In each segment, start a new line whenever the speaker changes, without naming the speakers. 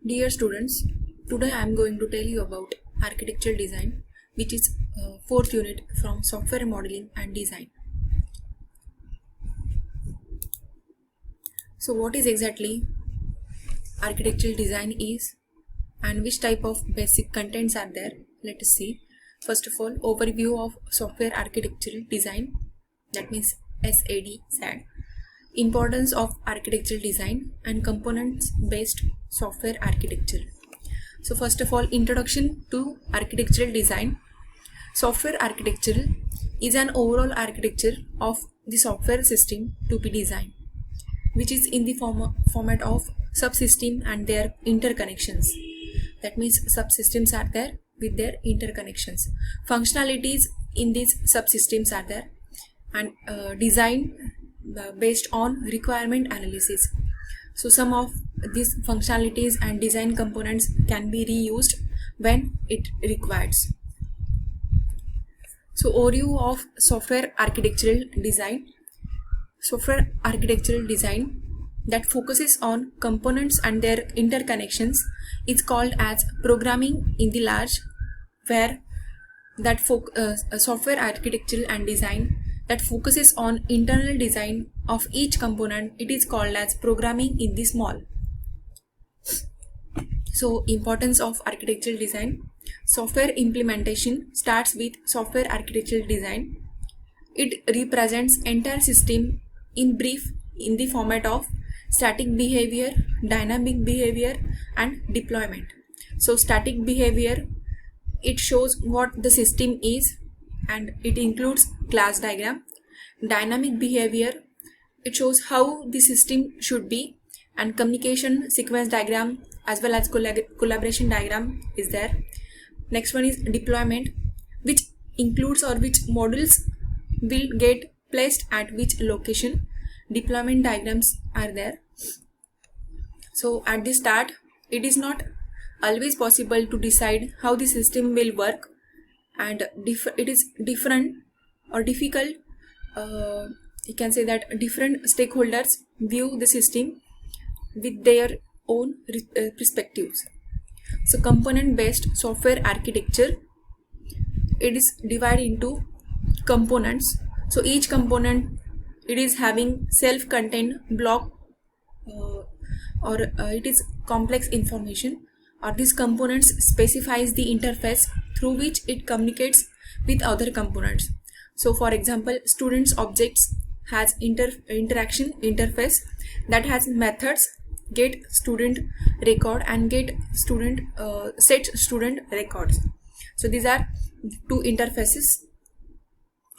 Dear students, today I am going to tell you about architectural design, which is fourth unit from software modeling and design. So what is exactly architectural design is and which type of basic contents are there? Let us see. First of all, overview of software architectural design, that means SAD. Importance of architectural design and components based software architecture. So first of all, introduction to architectural design. Software architecture is an overall architecture of the software system to be designed, which is in the format of subsystem and their interconnections. That means subsystems are there with their interconnections. Functionalities in these subsystems are there and design based on requirement analysis. So some of these functionalities and design components can be reused when it requires. So overview of software architectural design. Software architectural design that focuses on components and their interconnections is called as programming in the large, where that software architectural and design that focuses on internal design of each component, it is called as programming in the small. So importance of architectural design. Software implementation starts with software architectural design. It represents entire system in brief in the format of static behavior, dynamic behavior and deployment. So static behavior, it shows what the system is and it includes class diagram. Dynamic behavior, it shows how the system should be, and communication sequence diagram as well as collaboration diagram is there. Next one is deployment, which includes or which modules will get placed at which location. Deployment diagrams are there. So at the start, it is not always possible to decide how the system will work, and it is different or difficult. You can say that different stakeholders view the system with their own perspectives. So component based software architecture, it is divided into components. So each component, it is having self-contained block or it is complex information, or these components specifies the interface through which it communicates with other components. So for example, students objects has interaction interface that has methods get student record and get student set student records. So these are two interfaces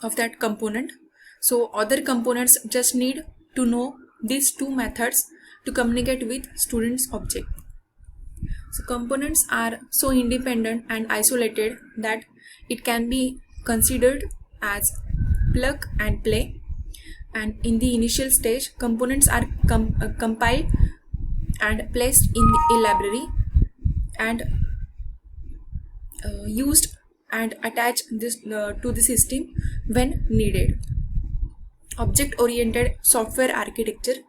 of that component. So other components just need to know these two methods to communicate with students object. So components are so independent and isolated that it can be considered as plug and play, and in the initial stage components are compiled and placed in a library and used and attached this to the system when needed. Object oriented software architecture.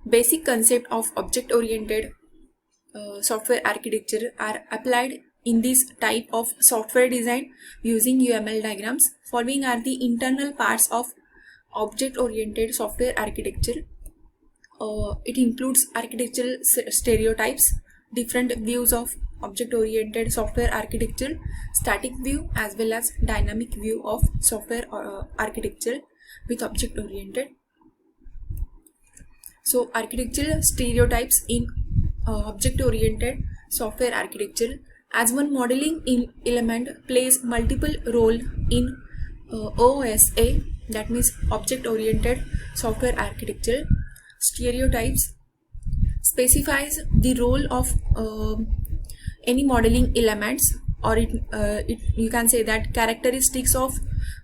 Basic concept of object oriented software architecture are applied in this type of software design using UML diagrams. Following are the internal parts of object oriented software architecture. It includes architectural stereotypes, different views of object oriented software architecture, static view as well as dynamic view of software architecture with object oriented. So architectural stereotypes in object oriented software architecture. As one modeling element plays multiple role in OSA, that means object oriented software architecture, stereotypes specifies the role of any modeling elements, or you can say that characteristics of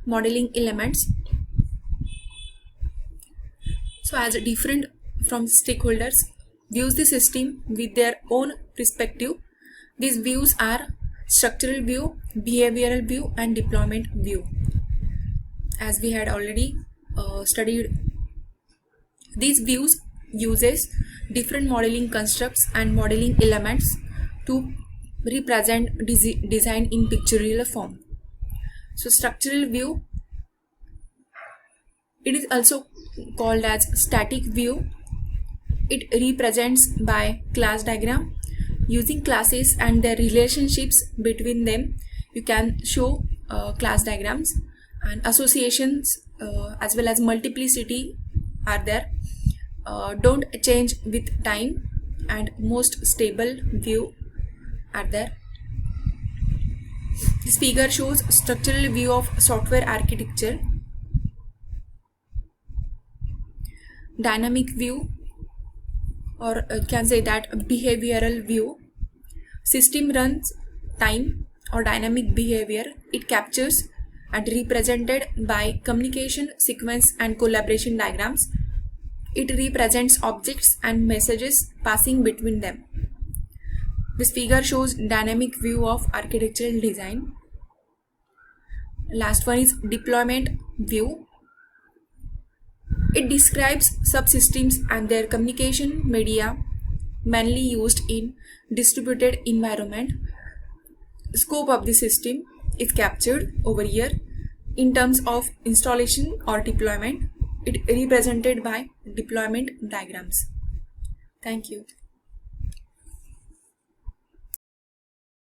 modeling elements. So as different from stakeholders views the system with their own perspective. These views are structural view, behavioral view and deployment view. As we had already studied, these views uses different modeling constructs and modeling elements to represent design in pictorial form. So structural view, it is also called as static view. It represents by class diagram. Using classes and their relationships between them, you can show class diagrams, and associations as well as multiplicity are there. Don't change with time, and most stable view are there. This figure shows structural view of software architecture. Dynamic view, or you can say that behavioral view. System runs time or dynamic behavior. It captures and represented by communication sequence and collaboration diagrams. It represents objects and messages passing between them. This figure shows dynamic view of architectural design. Last one is deployment view. It describes subsystems and their communication media mainly used in distributed environment. Scope of the system is captured over here in terms of installation or deployment. It represented by deployment diagrams. Thank you.